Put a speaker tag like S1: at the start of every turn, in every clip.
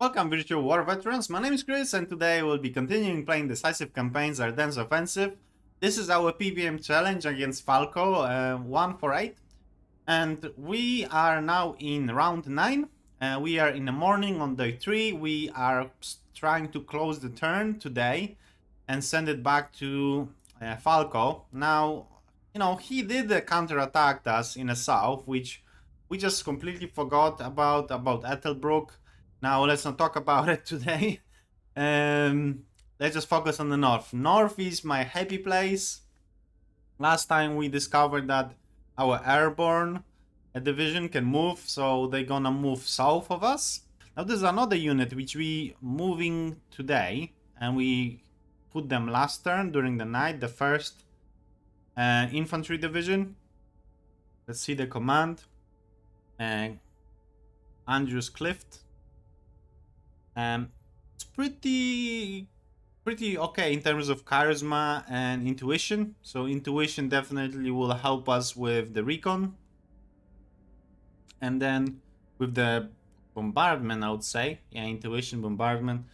S1: Welcome, Virtual War veterans. My name is Chris, and today we'll be continuing playing Decisive Campaigns Ardennes Offensive. This is our PBEM challenge against Falco148, and we are now in round 9. We are in the morning on day 3. We are trying to close the turn today and send it back to Falco. Now, you know, he did counterattack us in the south, which we just completely forgot about Ethelbrook. Now let's not talk about it today. Let's just focus on the north. North is my happy place. Last time we discovered that our airborne division can move, so they're gonna move south of us. Now there's another unit which we moving today, and we put them last turn during the night, the 1st infantry division. Let's see the command. Andrews Clift. It's pretty okay in terms of charisma and intuition. So intuition definitely will help us with the recon. And then with the bombardment, I would say. Yeah, intuition, bombardment.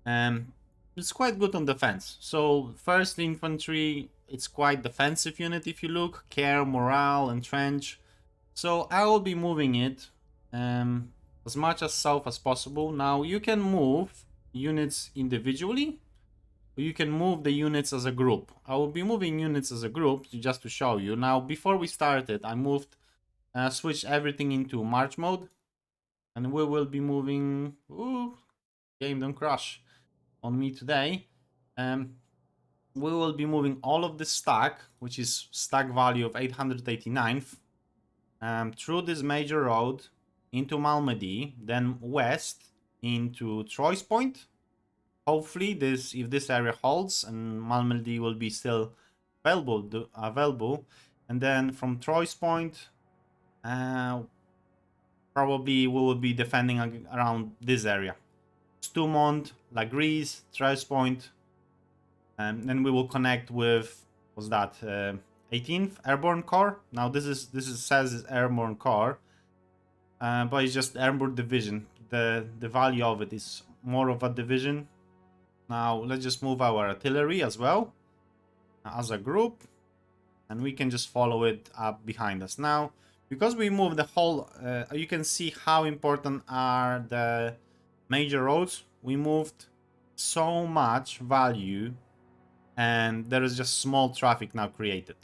S1: It's quite good on defense. So first infantry, it's quite defensive unit if you look. Care, morale, entrench. So I will be moving it as much as south as possible. Now you can move units individually, or you can move the units as a group. I will be moving units as a group just to show you. Now before we started, I moved, switched everything into march mode, and we will be moving. Ooh, game don't crash on me today. We will be moving all of the stack, which is stack value of 889, through this major road into Malmedy, then west into Troyes Point. Hopefully, if this area holds, and Malmedy will be still available, and then from Troyes Point, probably we will be defending around this area. Stumont, La Grise, Troyes Point, and then we will connect with, what's that, 18th Airborne Corps. Now this says it's Airborne Corps, but it's just Airborne Division. The value of it is more of a division. Now let's just move our artillery as well as a group, and we can just follow it up behind us. Now because we move the whole, you can see how important are the major roads. We moved so much value, and there is just small traffic now created.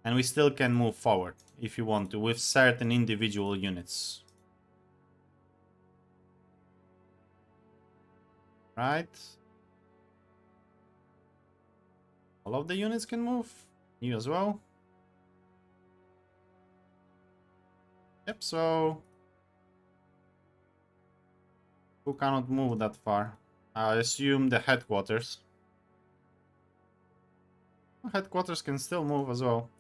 S1: And we still can move forward if you want to with certain individual units. Right? All of the units can move. You as well. Yep, so who cannot move that far? I assume the headquarters. Headquarters can still move as well.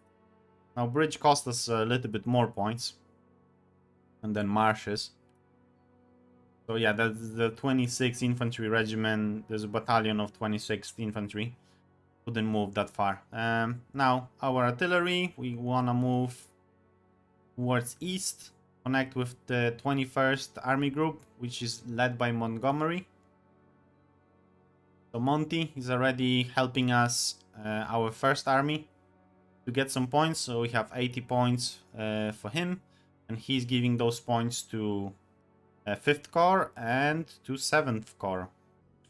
S1: Now bridge cost us a little bit more points, and then marshes. So yeah, that's the 26th Infantry Regiment. There's a battalion of 26th Infantry. Couldn't move that far. Now our artillery, we wanna move towards east, connect with the 21st Army Group, which is led by Montgomery. So Monty is already helping us, our first army, to get some points. So we have 80 points for him, and he's giving those points to 5th Corps and to 7th Corps.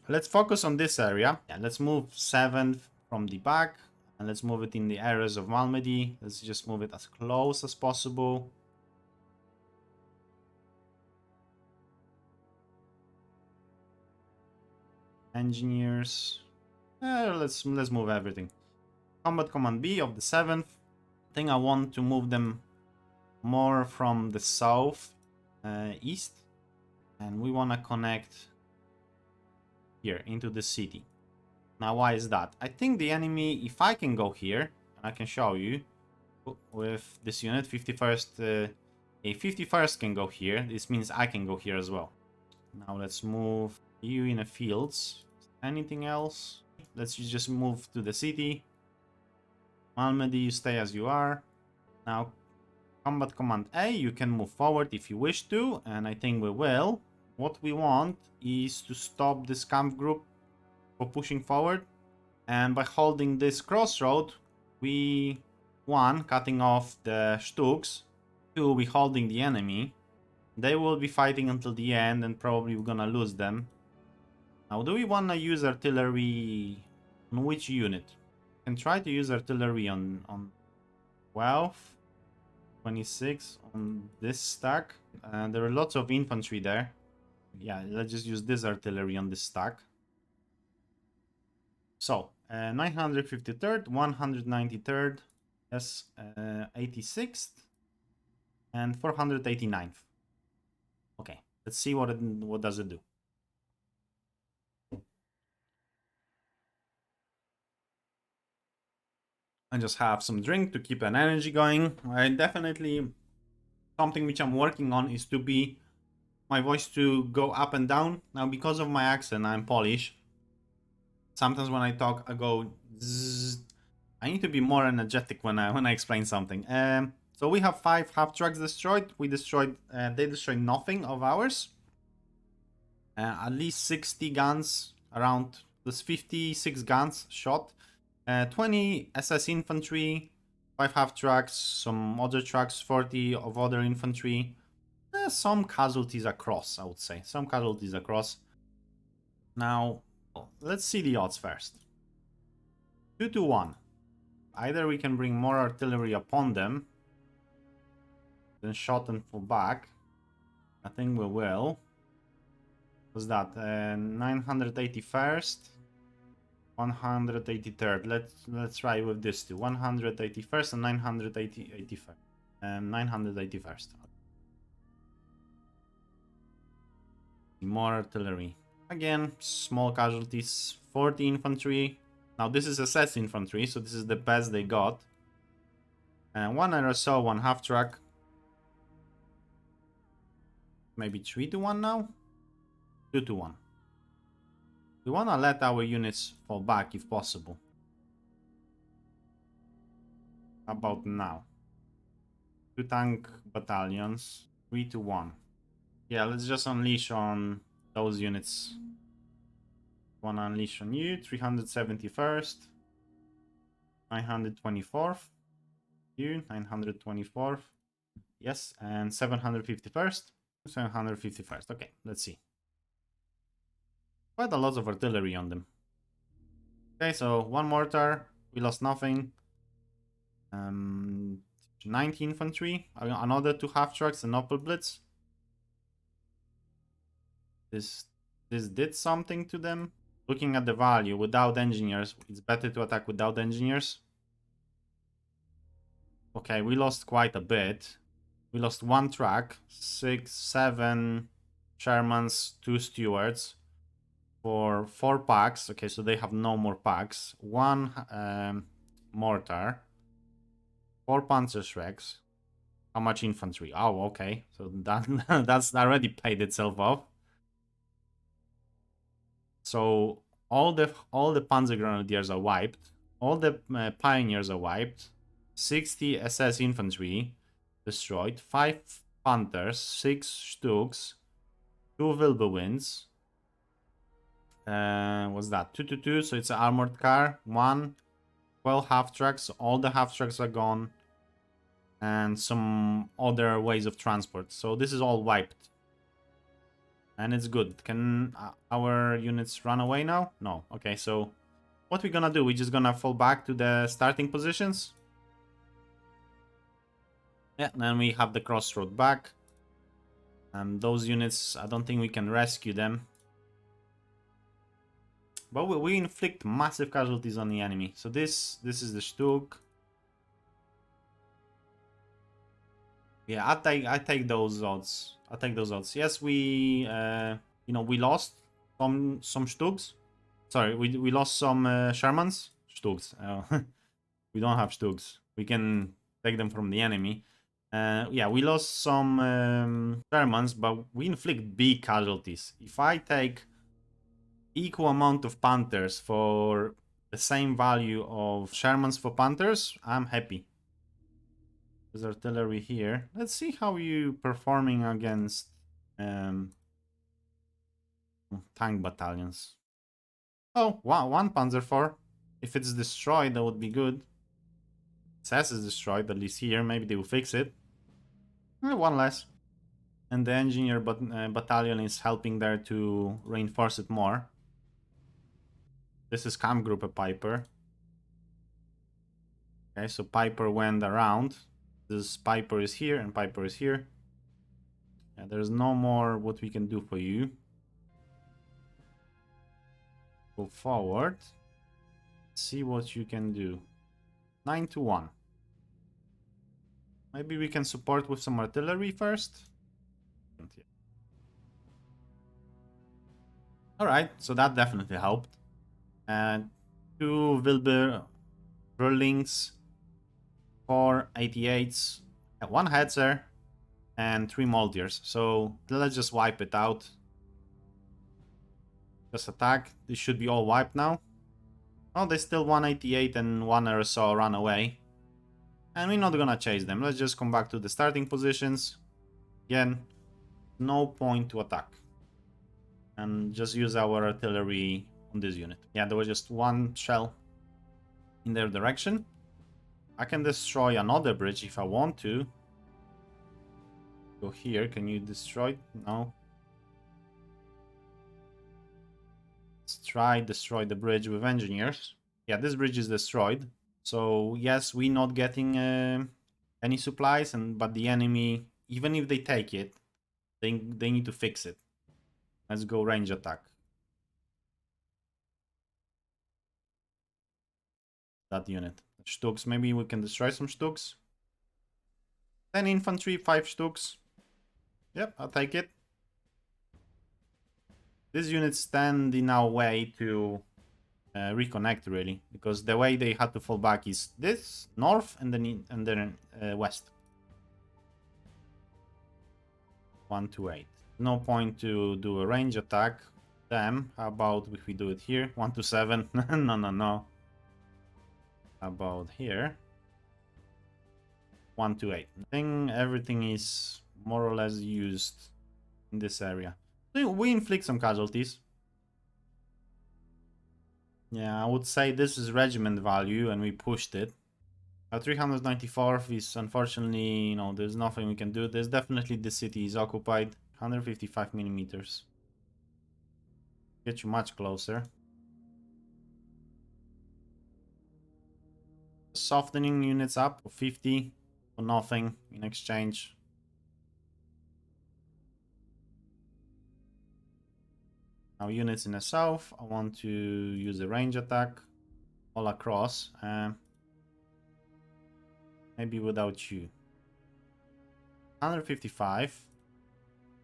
S1: Let's focus on this area. Yeah, let's move 7th from the back, and let's move it in the areas of Malmedy. Let's just move it as close as possible. Engineers. Let's move everything. Combat Command B of the 7th. I think I want to move them more from the south east, and we want to connect here into the city. Now why is that? I think the enemy, if I can go here, I can show you with this unit, 51st, a 51st can go here. This means I can go here as well. Now let's move you in the fields. Anything else? Let's just move to the city. Malmedy, you stay as you are. Now, Combat Command A, you can move forward if you wish to, and I think we will. What we want is to stop this camp group for pushing forward. And by holding this crossroad, we, one, cutting off the Stuks, two, we holding the enemy. They will be fighting until the end and probably we're gonna lose them. Now, do we wanna use artillery on which unit? We can try to use artillery on 12, 26 on this stack. There are lots of infantry there. Yeah, let's just use this artillery on this stack. So, 953rd, 193rd, yes, 86th, and 489th. Okay, let's see what does it do. I just have some drink to keep an energy going. I definitely, something which I'm working on is to be my voice to go up and down. Now, because of my accent, I'm Polish. Sometimes when I talk, I go zzz. I need to be more energetic when I explain something. So we have 5 half tracks destroyed. They destroyed nothing of ours. At least 60 guns, around this 56 guns shot. 20 SS infantry, 5 half tracks, some other tracks, 40 of other infantry. Some casualties across, I would say. Some casualties across. Now, let's see the odds first. 2 to 1. Either we can bring more artillery upon them, then shot and fall back. I think we will. What's that? 981st, 183rd. Let's try with this two. 181st and 981st. 981st. More artillery. Again, small casualties. 40 infantry. Now this is SS infantry, so this is the best they got. And 1 RSO, 1 half track. Maybe 3 to 1 now? 2 to 1. We want to let our units fall back if possible. How about now? 2 tank battalions. 3 to 1. Yeah, let's just unleash on those units. Want to unleash on you. 371st. 924th. You. 924th. Yes, and 751st. 751st. Okay, let's see. Quite a lot of artillery on them. Okay, so 1 mortar. We lost nothing. 90 infantry. Another 2 half tracks and Opel Blitz. This did something to them. Looking at the value, without engineers, it's better to attack without engineers. Okay, we lost quite a bit. We lost 1 track, 6, 7 Shermans, 2 stewards for 4 packs. Okay, so they have no more packs. 1 mortar, 4 Panzerschrecks. How much infantry? Oh, okay. So that's already paid itself off. So all the Panzer Grenadiers are wiped. All the Pioneers are wiped. 60 SS infantry destroyed. 5 Panthers, 6 Stuks, 2 Wilbewinds. What's that? 2 to 2, so it's an armored car. 1, 12 half tracks. All the half tracks are gone. And some other ways of transport. So this is all wiped. And it's good. Can our units run away now? No. Okay, so what we're gonna do? We're just gonna fall back to the starting positions. Yeah, then we have the crossroad back. Those units, I don't think we can rescue them. But we inflict massive casualties on the enemy. So this is the Stuk. Yeah, I take those odds. I take those odds. Yes, we we lost some Stuks. Sorry, we lost some Shermans. Stuks. We don't have Stuks. We can take them from the enemy. Yeah, we lost some Shermans, but we inflict big casualties. If I take equal amount of Panthers for the same value of Shermans for Panthers, I'm happy. There's artillery here. Let's see how you performing against tank battalions. Oh, wow, one Panzer IV. If it's destroyed, that would be good. It says it's destroyed, at least here. Maybe they will fix it. One less. And the engineer battalion is helping there to reinforce it more. This is Kampfgruppe Piper. Okay, so Piper went around. This Piper is here and Piper is here. Yeah, there's no more what we can do for you. Go forward. See what you can do. 9 to 1. Maybe we can support with some artillery first. Alright, so that definitely helped. And 2 Wilbur Verlings, 4 88s, 1 Hetzer, and 3 Moldiers. So let's just wipe it out. Just attack. This should be all wiped now. Oh, there's still 188 and 1 RSO run away. And we're not gonna chase them. Let's just come back to the starting positions. Again, no point to attack. And just use our artillery on this unit. Yeah, there was just 1 shell in their direction. I can destroy another bridge if I want to. Go here. Can you destroy? No. Let's try destroy the bridge with engineers. Yeah, this bridge is destroyed. So yes, we're not getting any supplies, but the enemy, even if they take it, they need to fix it. Let's go range attack. That unit. Stuks, maybe we can destroy some Stuks. 10 infantry, 5 Stuks. Yep, I'll take it. This unit stand in our way to reconnect, really, because the way they had to fall back is this north and then west. 1 to 8. No point to do a range attack. Them. How about if we do it here? 1 to 7. No. How about here? 1 to 8. I think everything is more or less used in this area. We inflict some casualties. Yeah, I would say this is regiment value and we pushed it. Our 394th is unfortunately, you know, there's nothing we can do. There's definitely the city is occupied. 155 millimeters. Get you much closer. Softening units up for 50 for nothing in exchange. Now units in the south, I want to use a range attack all across. Maybe without you. 155,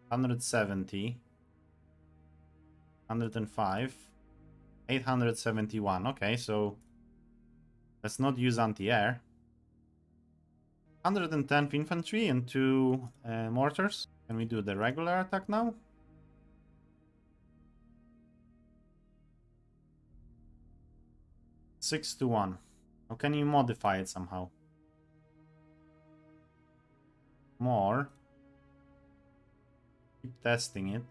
S1: 170, 105, 871. Okay, so let's not use anti-air. 110th infantry and 2 mortars. Can we do the regular attack now? Six to 1. Or can you modify it somehow? More. Keep testing it.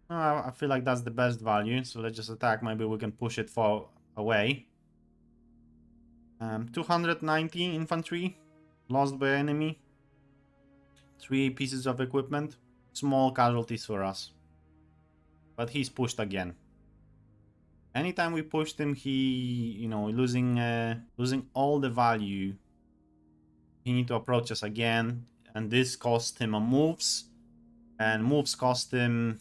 S1: I feel like that's the best value, so let's just attack. Maybe we can push it far away. 290 infantry lost by enemy. 3 pieces of equipment. Small casualties for us. But he's pushed again. Anytime we pushed him, he, you know, losing all the value. He need to approach us again, and this cost him a moves, and moves cost him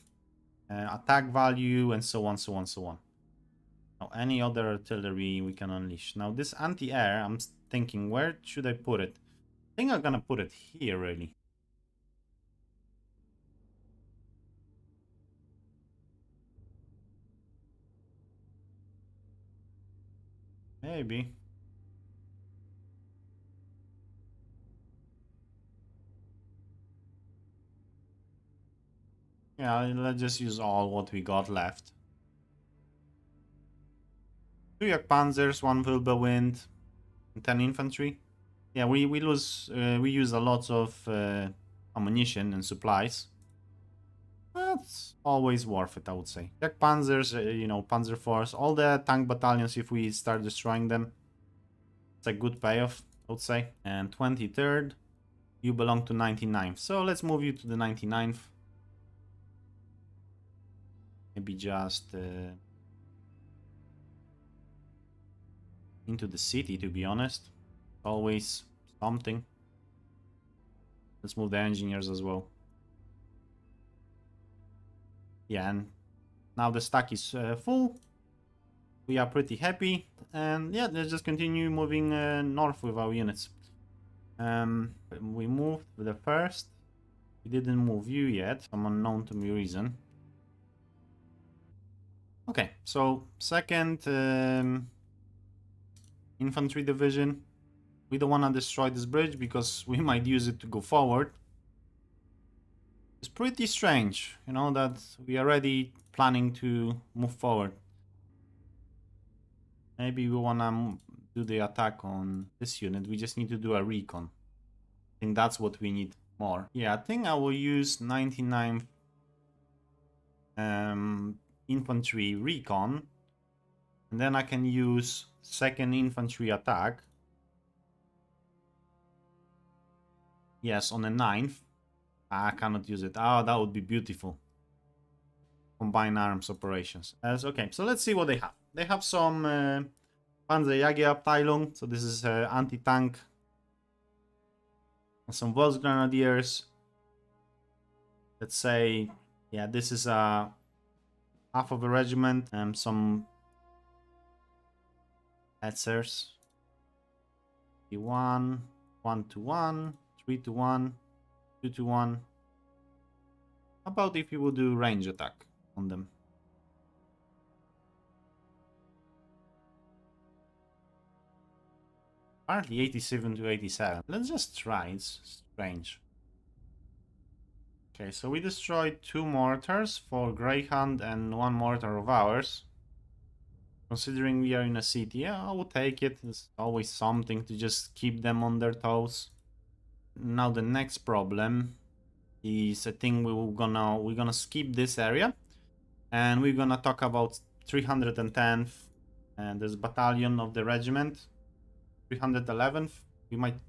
S1: attack value, and so on, so on, so on. Now, any other artillery we can unleash. Now, this anti-air, I'm thinking, where should I put it? I think I'm gonna put it here, really. Maybe. Yeah, let's just use all what we got left. 2 Yak Panzers, 1 Wilbur Wind, and 10 infantry. Yeah, we lose, we use a lot of ammunition and supplies. That's always worth it, I would say. Check Panzers, you know, Panzer Force, all the tank battalions, if we start destroying them, it's a good payoff, I would say. And 23rd, you belong to 99th. So let's move you to the 99th. Maybe just into the city, to be honest. Always something. Let's move the engineers as well. Yeah, and now the stack is full. We are pretty happy. And yeah, let's just continue moving north with our units. We moved the first. We didn't move you yet, some unknown to me reason. Okay, so second infantry division. We don't want to destroy this bridge because we might use it to go forward. It's pretty strange, you know, that we are already planning to move forward. Maybe we want to do the attack on this unit. We just need to do a recon. I think that's what we need more. Yeah, I think I will use 99th infantry recon. And then I can use second infantry attack. Yes, on the 9th. I cannot use it. Oh, that would be beautiful. Combine arms operations. Okay, so let's see what they have. They have some Panzerjägerabteilung. So this is anti-tank. Some Volksgrenadiers. Let's say, yeah, this is a half of a regiment. Some Hetzers. 1, 1 to 1, 3 to 1, 2 to 1. How about if you would do range attack on them? Apparently 87 to 87. Let's just try, it's strange. Okay, so we destroyed 2 mortars for Greyhound and 1 mortar of ours. Considering we are in a city, yeah, I will take it. It's always something to just keep them on their toes. Now the next problem is a thing we're gonna skip this area, and we're gonna talk about 310th and this battalion of the regiment. 311th. We might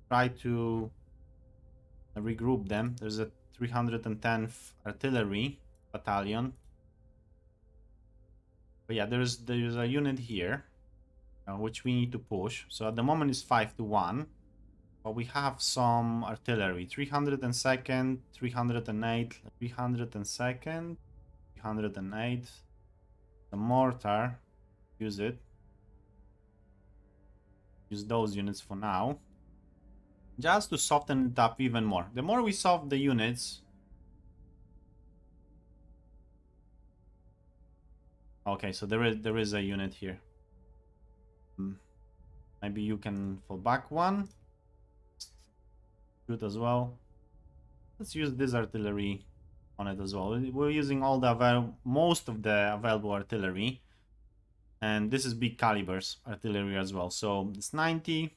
S1: try to regroup them. There's a 310th artillery battalion. But yeah, there's a unit here which we need to push. So at the moment it's 5 to 1. But we have some artillery. 302nd, 308, 302nd, 308. The mortar. Use it. Use those units for now. Just to soften it up even more. The more we soften the units... Okay, so there is a unit here. Maybe you can fall back one. Shoot as well. Let's use this artillery on it as well. We're using all the most of the available artillery. And this is big calibers artillery as well. So it's 90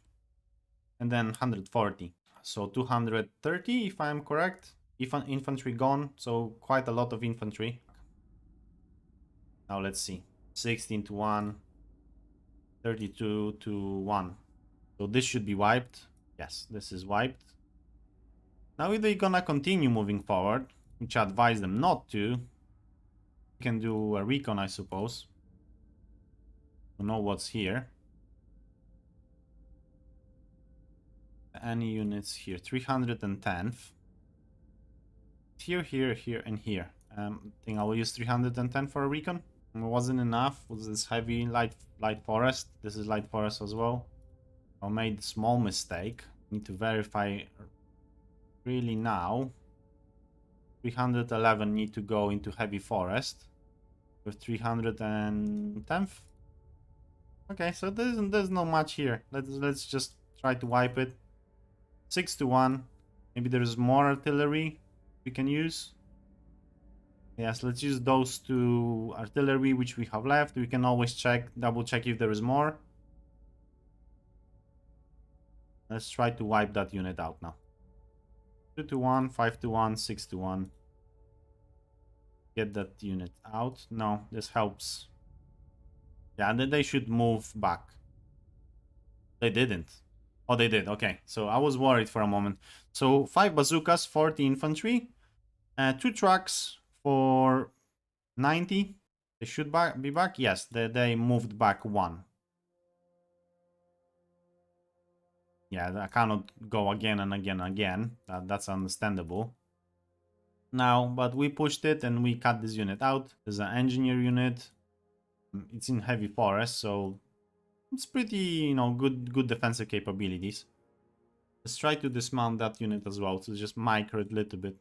S1: and then 140. So 230 if I'm correct. Infantry gone, so quite a lot of infantry. Now let's see. 16 to 1. 32 to 1. So this should be wiped. Yes, this is wiped. Now if they're gonna continue moving forward, which I advise them not to, we can do a recon, I suppose. To know what's here. Any units here? 310th. Here, here, here, and here. I think I will use 310 for a recon. It wasn't enough. Was this heavy light forest? This is light forest as well. I made a small mistake. Need to verify really now. 311 need to go into heavy forest with 310th. Okay, so there's not much here. Let's just try to wipe it. 6 to 1. Maybe there's more artillery we can use. Yes, let's use those 2 artillery which we have left. We can always double check if there is more. Let's try to wipe that unit out now. 2 to 1, 5 to 1, 6 to 1. Get that unit out. No, this helps. Yeah, then they should move back. They didn't. Oh, they did. Okay, so I was worried for a moment. So 5 bazookas, 40 infantry, 2 trucks for 90. They should be back. Yes, they moved back 1. Yeah, I cannot go again and again and again. That's understandable. Now, but we pushed it and we cut this unit out. There's an engineer unit. It's in heavy forest, so it's pretty, you know, good defensive capabilities. Let's try to dismount that unit as well, to just micro it a little bit.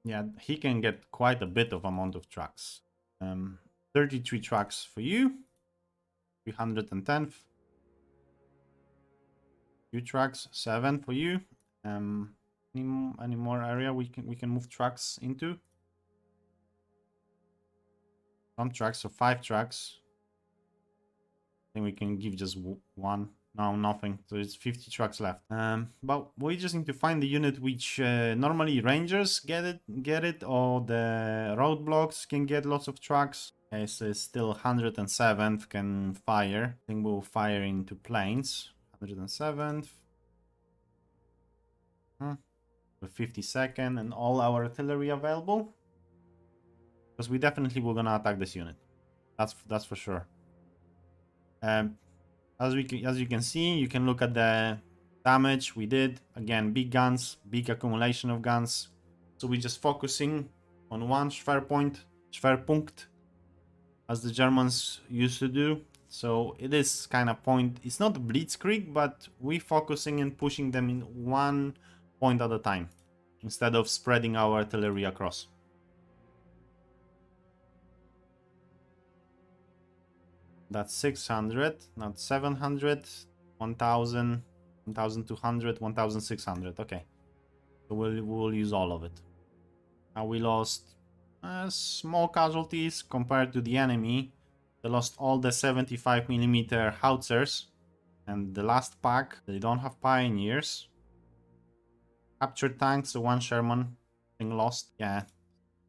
S1: Yeah, he can get quite a bit of amount of trucks. 33 trucks for you. 310th. Few trucks, 7 for you. Any more area we can move trucks into? Some trucks, so 5 trucks. I think we can give just 1. No, nothing. So it's 50 trucks left. But we just need to find the unit which normally rangers get it, or the roadblocks can get lots of trucks. Okay, so it's still 107th can fire. I think we'll fire into planes. 107th. The 52nd and all our artillery available. Because we definitely were gonna attack this unit. That's for sure. As you can see, you can look at the damage we did. Again, big guns, big accumulation of guns. So we're just focusing on one Schwerpunkt, as the Germans used to do. So it is kind of point. It's not blitzkrieg, but we're focusing and pushing them in one point at a time, instead of spreading our artillery across. That's 600, not 700, 1000, 1200, 1600. Okay, so we'll use all of it. Now we lost small casualties compared to the enemy. They lost all the 75mm howitzers, and the last pack, they don't have pioneers. Captured tanks, so 1 Sherman thing lost. Yeah,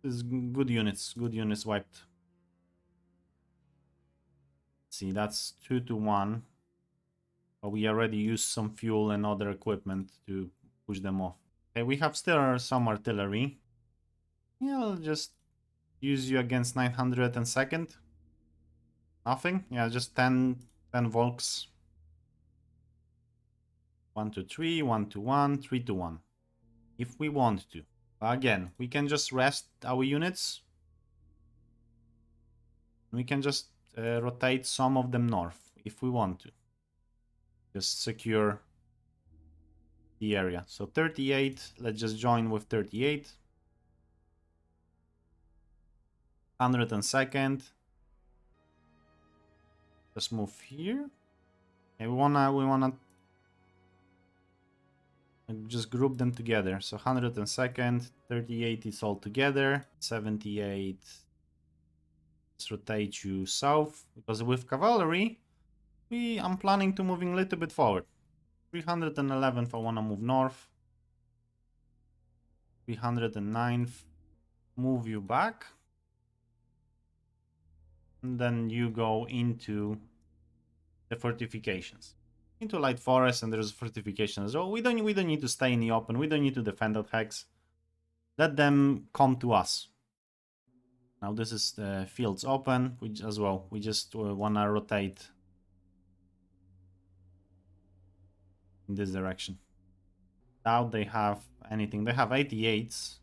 S1: this is good units wiped. See, that's 2 to 1. But we already used some fuel and other equipment to push them off. Okay, we have still some artillery. Yeah, I'll just use you against 902nd. Nothing. Yeah, just 10 Volks. 1 to 3, 1 to 1, 3 to 1. If we want to. Again, we can just rest our units. We can just rotate some of them north if we want to. Just secure the area. So 38, let's just join with 38. 102nd. Just move here. And we wanna just group them together. So 102nd, 38 is all together. 78. Let's rotate you south, because with cavalry, I'm planning to moving a little bit forward. 311th, I wanna move north. 309th, move you back. And then you go into the fortifications. Into light forest, and there's fortification as well. We don't need to stay in the open. We don't need to defend that hex. Let them come to us. Now this is the fields open, which as well. We just wanna rotate in this direction. Now they have anything. They have 88s.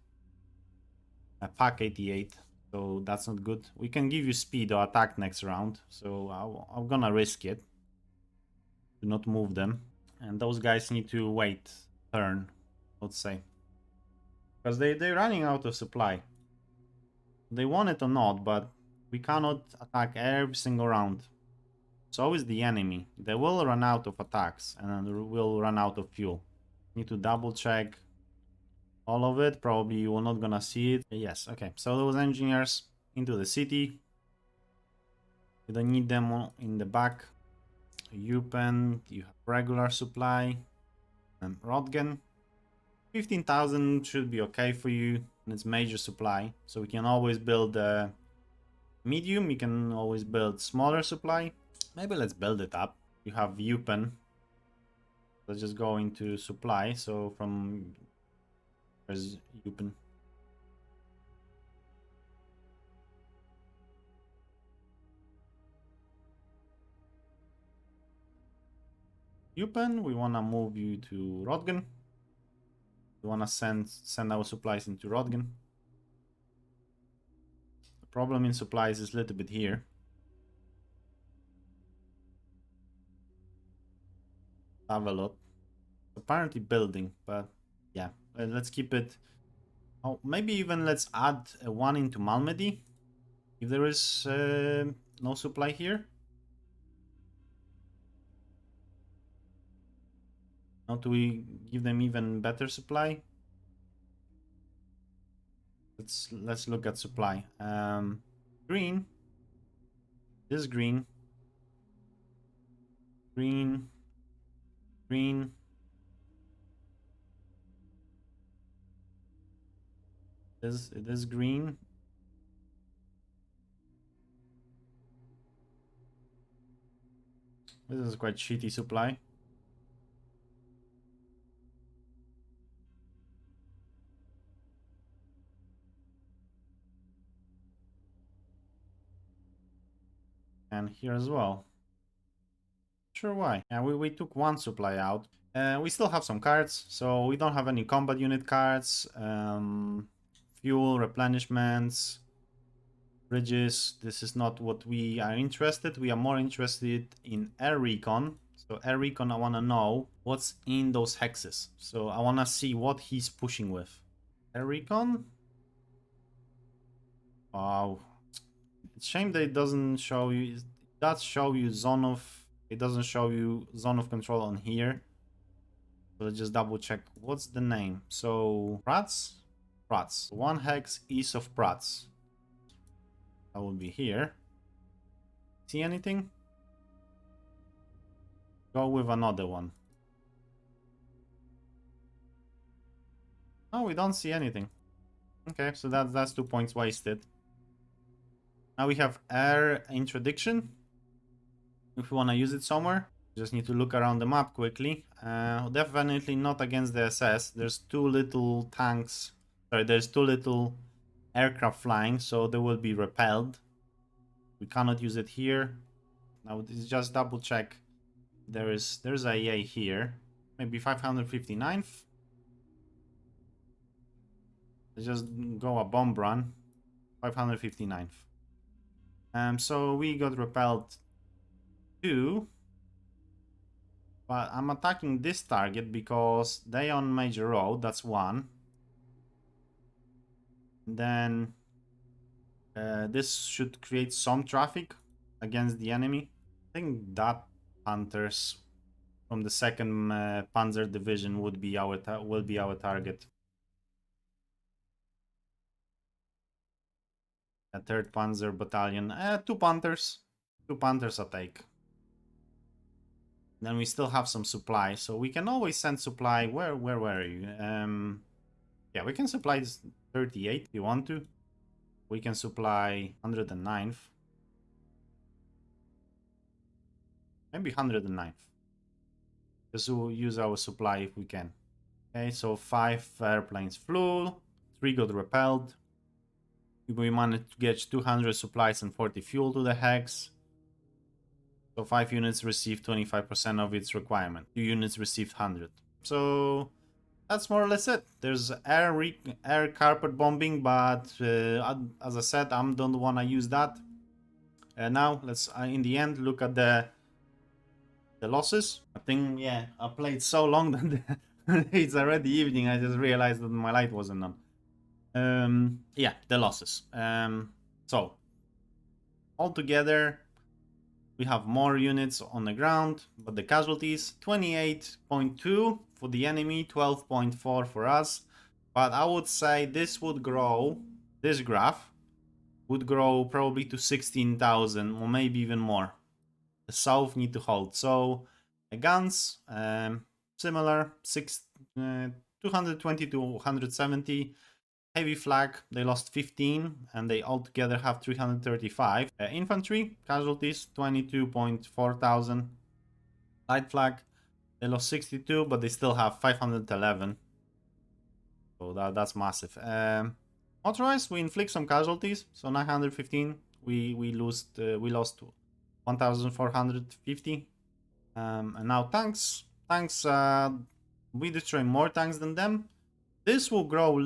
S1: A pack 88. So that's not good. We can give you speed or attack next round. So I'm gonna risk it. Do not move them. And those guys need to wait turn, let's say. Because they're running out of supply. They want it or not, but we cannot attack every single round. So is the enemy. They will run out of attacks and then will run out of fuel. Need to double check all of it. Probably you are not gonna see it. Yes, okay. So those engineers into the city. You don't need them in the back. So Eupen, you have regular supply. And Rotgen, 15,000 should be okay for you. And it's major supply. So we can always build a medium. You can always build smaller supply. Maybe let's build it up. You have Eupen. Let's just go into supply. So from... Where's Eupen? Eupen, we want to move you to Rotgen. We want to send our supplies into Rotgen. The problem in supplies is a little bit here. Have a lot. Apparently building, but yeah, let's keep it. Oh, maybe even let's add one into Malmedy if there is no supply here. Now do we give them even better supply? Let's look at supply. Green. This green. Green. Green. This green. This is quite shitty supply. And here as well. Sure why. Yeah, we took one supply out. We still have some cards, so we don't have any combat unit cards. Fuel, replenishments, bridges. This is not what we are interested. We are more interested in air recon. So air recon, I want to know what's in those hexes. So I want to see what he's pushing with. Air recon? Wow. It's a shame that it doesn't show you. It does show you zone of... It doesn't show you zone of control on here. So let's just double check. What's the name? So Prats? Prats. One hex east of Prats. That will be here. See anything? Go with another one. Oh, we don't see anything. Okay, so that's 2 points wasted. Now we have air introduction. If we want to use it somewhere, just need to look around the map quickly. Definitely not against the SS. There's too little tanks. Sorry, there's too little aircraft flying, so they will be repelled. We cannot use it here. Now just double check. There's a EA here. Maybe 559th. Let's just go a bomb run. 559th. So we got repelled 2. But I'm attacking this target because they on major road. That's 1. Then this should create some traffic against the enemy. I think that hunters from the 2nd Panzer Division will be our target. A 3rd Panzer Battalion. 2 Panthers. 2 Panthers a take. Then we still have some supply, so we can always send supply. Where were you? Yeah, we can supply 38 if you want to. We can supply 109th. Maybe 109th. Just we'll use our supply if we can. Okay, so 5 airplanes flew, 3 got repelled. We managed to get 200 supplies and 40 fuel to the hex. So 5 units received 25% of its requirement. 2 units received 100. So that's more or less it. There's air carpet bombing, but as I said, I don't want to use that. Now let's in the end look at the losses. I think, yeah, I played so long that it's already evening. I just realized that my light wasn't on. Yeah, the losses. So altogether, we have more units on the ground, but the casualties 28.2 for the enemy, 12.4 for us. But I would say this would grow. This graph would grow probably to 16,000 or maybe even more. The south need to hold. So guns, similar, 220 to 170. Heavy flag, they lost 15, and they altogether have 335. Infantry, casualties, 22.4 thousand. Light flag, they lost 62, but they still have 511. So that's massive. Motorized, we inflict some casualties. So 915, we lost 1,450. And now tanks. Tanks, we destroy more tanks than them. This will grow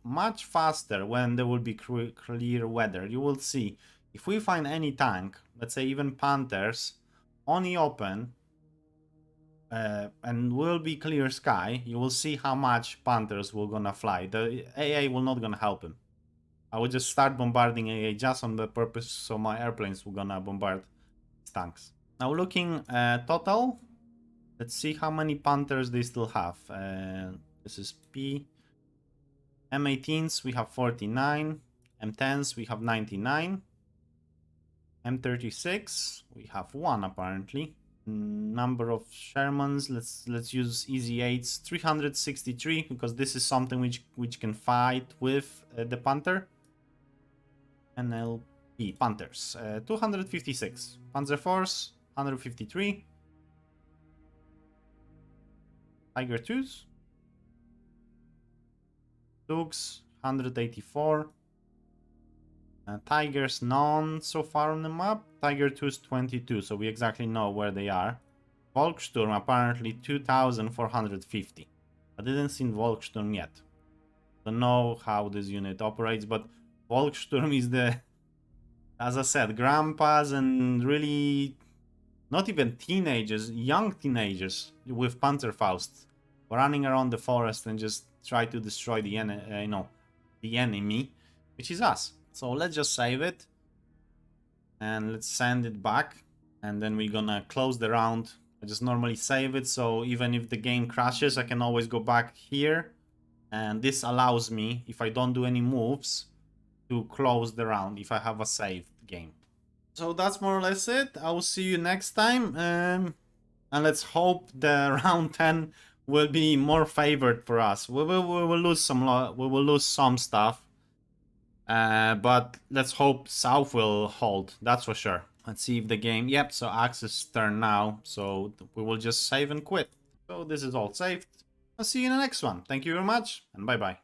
S1: much faster when there will be clear weather. You will see. If we find any tank, let's say even Panthers, on the open, and will be clear sky, you will see how much Panthers will gonna fly. The AA will not gonna help him. I will just start bombarding AA just on the purpose so my airplanes will gonna bombard tanks. Now looking total, let's see how many Panthers they still have. This is P. M18s we have 49, M10s we have 99, M36 we have 1 apparently. Number of Shermans, let's use easy 8s, 363, because this is something which can fight with the Panther. NLP Panthers, 256, Panzer Force 153, Tiger 2s, Dukes 184, Tigers none so far on the map. Tiger 2's 22, so we exactly know where they are. Volksturm apparently 2,450. I didn't see Volksturm yet. Don't know how this unit operates, but Volksturm is the, as I said, grandpas and really not even teenagers, young teenagers with Panzerfaust running around the forest and just try to destroy the enemy, which is us. So let's just save it and let's send it back, and then we're gonna close the round. I just normally save it, so even if the game crashes, I can always go back here, and this allows me, if I don't do any moves, to close the round if I have a saved game. So that's more or less it. I will see you next time, and let's hope the round 10 will be more favored for us. We will lose some stuff. But let's hope South will hold, that's for sure. Let's see if the game... Yep, so Axis turn now, so we will just save and quit. So this is all saved. I'll see you in the next one. Thank you very much, and bye-bye.